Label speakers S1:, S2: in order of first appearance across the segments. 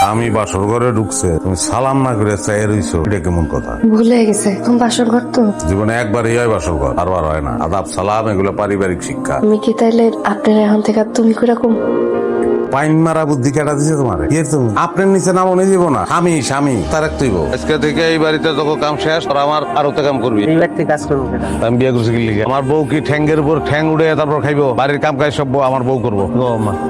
S1: আমি বাসর ঘরে ঢুকছে তুমি সালাম না করে চাই রইছো, এটা কেমন কথা?
S2: ভুলে গেছে বাসর ঘর তো
S1: জীবনে একবারই হয় বাসর ঘর, আর হয় না। আদাব সালাম এগুলো পারিবারিক শিক্ষা।
S2: আমি কি তাইলে আপনার এখন থেকে তুমি কিরকম
S1: পাইন মারা বুদ্ধি কেটা দিছে তোমার? তুমি আপনার নিচে নাম অনে দিব না। আমি স্বামী তার এক তুইব আজকে থেকে এই বাড়িতে যখন কাম শেষ আর আমার আরো কাম করবি।
S3: এই বাড়িতে কাজ করবো কেন?
S1: আমি বিয়ে করছি কি লিগে? আমার বউ কি ঠ্যাঙ্গের উপর ঠ্যাং উড়ে তারপর খাইবো? বাড়ির কাম কাজ সব আমার বউ করবো।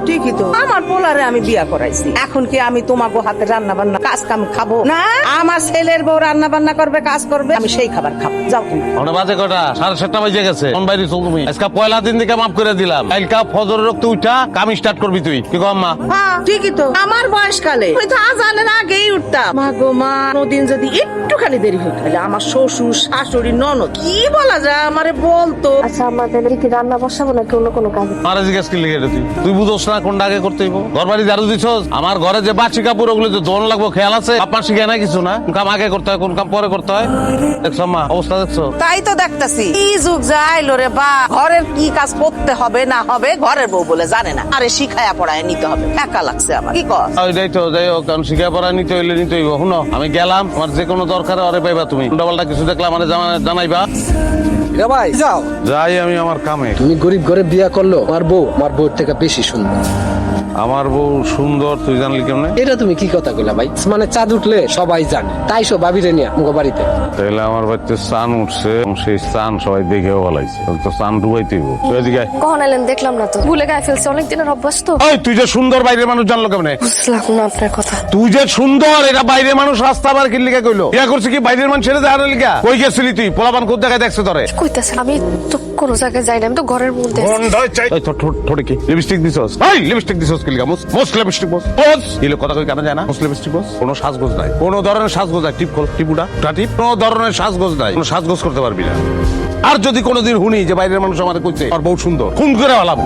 S4: ঠিকই তো, আমার পোলারে আমি বিয়া করাইছি, এখন কি আমি তোমাকে হাতে রান্না বান্না কাজ কাম খাবো না? আমার ছেলের বউ রান্না বান্না করবে, কাজ করবে, আমি সেই খাবার খাবো। যাও তুমি।
S1: ওটা বাজে কটা? 7:30 বাজে গেছে। কোন বাইরে চল তুমি? আজকে পয়লা দিন থেকে মাফ করে দিলাম। কালকা ফজরের রক্ত উঠা কাম স্টার্ট করবি তুই। কি গো আম্মা?
S4: হ্যাঁ ঠিকই তো, আমার বয়সকালে ওই তো আজানের আগেই উঠতাম। মা গো মা, কোনদিন যদি একটুখানি দেরি হয়ে গেলে আমার শ্বশুর শাশুড়ি ননদ কি বলা যায় আমারে বলতো।
S2: আচ্ছা আমাদের কি রান্না বসাবো নাকি অন্য কোনো কাজ?
S1: মারা জিজ্ঞেস কি লিখে তুই? তুই বুঝোস না কোনটা আগে করতে হইব? ঘর বাড়ি ঝাড়ু দিছস? আমার ঘরে যে বাচ্চি কাপড় ওগুলো যে ধোন লাগবো খেয়াল আছে? আপনার শিখে না কিছু না? কোন কাম আগে করতে হয় কোন কাম পরে করতে হয়? দেখছো মা অবস্থা দেখছো?
S4: তাই তো দেখতেছি কি যুগ যাইলো রে বা। ঘরের কি কাজ করতে হবে না হবে ঘরের বউ বলে জানে না, আরে শিখায়া পড়ায় নিতে হবে। একা লাগছে আমার, কি কর?
S1: ওইটাই তো, যাই হোক কারণ শিখা পড়া নিতে হইলে নিতে হইব। শুনো আমি গেলাম, আমার যে কোনো দরকারে আরে পাইবা তুমি। উল্টাপাল্টা কিছু দেখলে আমার জানাইবা।
S3: ভাই যাও,
S1: যাই আমি আমার কামে।
S3: তুমি গরিব ঘরে বিয়া করলো, আমার বউর থেকে বেশি সুন্দর।
S1: আমার বউ সুন্দর তুই জানলি কেমনে?
S3: এটা তুমি কি কথা কইলা ভাই? মানে চাঁদ উঠলে সবাই জানে, তাই সব ভাবিরে নিয়ে আমগো বাড়িতে।
S1: তাইলে আমার বাড়িতে চান উঠছে, সেই চান সবাই দেখেও বলাইছে, তো চান ডুবাইতেইব। তুই এদিকে
S2: কখন এলেন দেখলাম না তো, ভুলে গায়ে ফেলছে, অনেক দিনের অভ্যাস তো।
S1: ওই তুই যে সুন্দর বাইরের মানুষ জানলো কেমনে?
S2: বুঝলাম না আপনার কথা।
S1: তুই যে সুন্দর এটা বাইরের মানুষ রাস্তা বার কি লিখা কইলো? বিয়া করছে কি বাইরের মানুষ ছেড়ে দেখার লিখা? কই গেছিলি তুই? পোলাপান কোন জায়গায় দেখছে তোরে?
S2: কইতাছেন আমি তো কোনো জায়গায় যাই না, আমি তো ঘরের মধ্যে আছি।
S1: এই তোর ঠোঁটে কি লিপস্টিক দিছস? এই লিপস্টিক দিছস কি লিখা? মোস লিপস্টিক বস বস ইলো কথা কই কানে যায় না? মোস লিপস্টিক বস কোনো সাজগোজ নাই, কোনো ধরনের সাজগোজ নাই। টিপ খোল টিপুটা টিপ, কোনো ধরনের সাজগোজ নাই, কোনো সাজগোজ করতে পারবি না। আর যদি কোনোদিন শুনি যে বাইরের মানুষ আমাদের কইছে আর বউ সুন্দর, খুন করে হলাম।